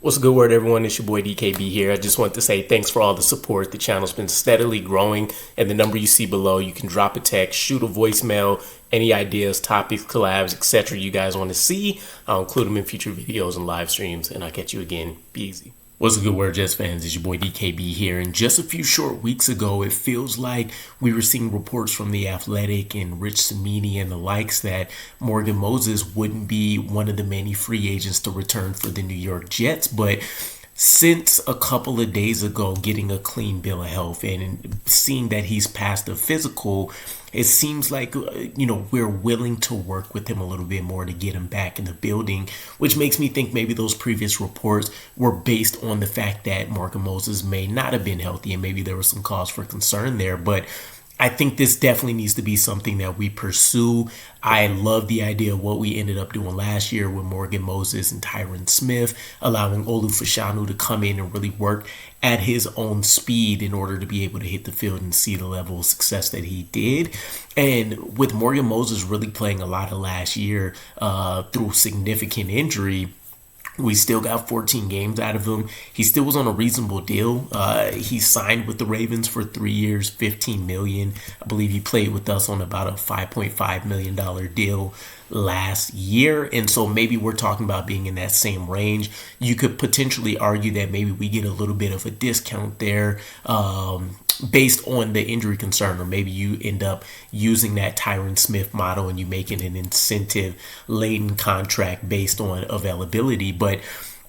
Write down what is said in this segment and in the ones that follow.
What's a good word, everyone? It's your boy DKB here. I just want to say thanks for all the support. The channel's been steadily growing, and the number you see below, you can drop a text, shoot a voicemail, any ideas, topics, collabs, etc. you guys want to see. I'll include them in future videos and live streams, and I'll catch you again. Be easy. What's a good word, Jets fans? It's your boy DKB here. And just a few short weeks ago, it feels like we were seeing reports from The Athletic and Rich Cimini and the likes that Morgan Moses wouldn't be one of the many free agents to return for the New York Jets. But since a couple of days ago, getting a clean bill of health and seeing that he's passed a physical, it seems like, we're willing to work with him a little bit more to get him back in the building, which makes me think maybe those previous reports were based on the fact that Morgan Moses may not have been healthy and maybe there was some cause for concern there. But I think this definitely needs to be something that we pursue. I love the idea of what we ended up doing last year with Morgan Moses and Tyron Smith, allowing Olu Fashanu to come in and really work at his own speed in order to be able to hit the field and see the level of success that he did. And with Morgan Moses really playing a lot of last year through significant injury, we still got 14 games out of him. He still was on a reasonable deal. He signed with the Ravens for 3 years, $15 million. I believe he played with us on about a $5.5 million deal last year. And so maybe we're talking about being in that same range. You could potentially argue that maybe we get a little bit of a discount there based on the injury concern, or maybe you end up using that Tyron Smith model and you make it an incentive-laden contract based on availability. But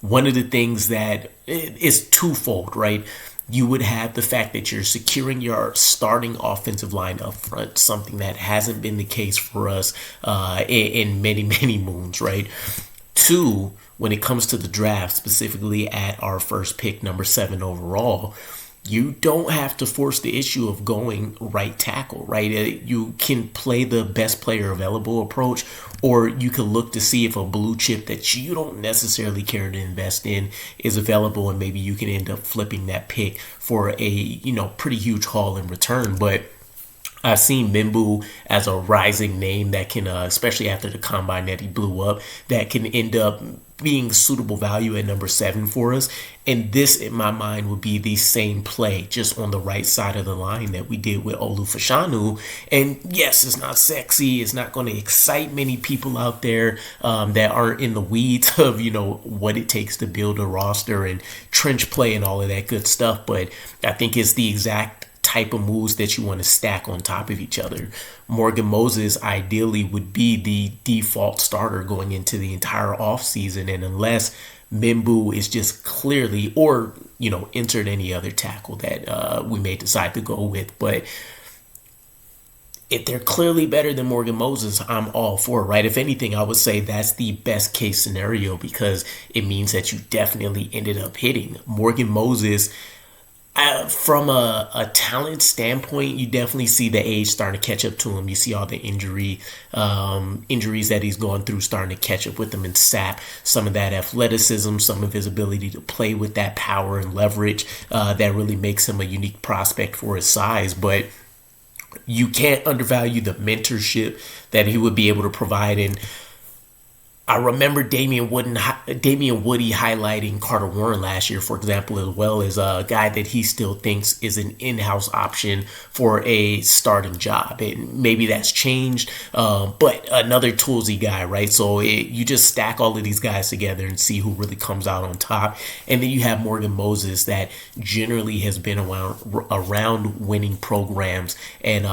one of the things that is twofold, right? You would have the fact that you're securing your starting offensive line up front, something that hasn't been the case for us in many, many moons, right? Two, when it comes to the draft, specifically at our first pick, number 7 overall, you don't have to force the issue of going right tackle, right? You can play the best player available approach, or you can look to see if a blue chip that you don't necessarily care to invest in is available, and maybe you can end up flipping that pick for a, pretty huge haul in return. But I've seen Mimbu as a rising name that can, especially after the combine that he blew up, that can end up being suitable value at number 7 for us. And this, in my mind, would be the same play just on the right side of the line that we did with Olu Fashanu. And yes, it's not sexy. It's not going to excite many people out there that aren't in the weeds of, what it takes to build a roster and trench play and all of that good stuff. But I think it's the exact type of moves that you want to stack on top of each other. Morgan Moses ideally would be the default starter going into the entire offseason, and unless Mimbu is just clearly, or insert any other tackle that we may decide to go with, but if they're clearly better than Morgan Moses, I'm all for it, right? If anything, I would say that's the best case scenario, because it means that you definitely ended up hitting Morgan Moses. From a talent standpoint, you definitely see the age starting to catch up to him. You see all the injuries that he's going through starting to catch up with him and sap some of that athleticism, some of his ability to play with that power and leverage that really makes him a unique prospect for his size. But you can't undervalue the mentorship that he would be able to provide. And I remember Damian Woody highlighting Carter Warren last year, for example, as well as a guy that he still thinks is an in-house option for a starting job. And maybe that's changed, but another toolsy guy, right? So you just stack all of these guys together and see who really comes out on top. And then you have Morgan Moses that generally has been around winning programs and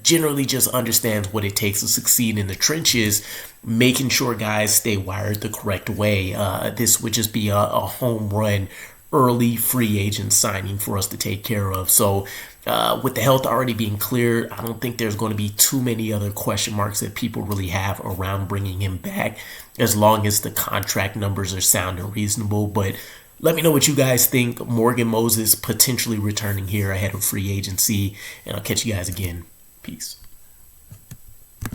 generally just understands what it takes to succeed in the trenches, making sure guys stay wired the correct way. This would just be a home run early free agent signing for us to take care of. So with the health already being clear, I don't think there's going to be too many other question marks that people really have around bringing him back, as long as the contract numbers are sound and reasonable. But let me know what you guys think. Morgan Moses potentially returning here ahead of free agency, and I'll catch you guys again. Peace.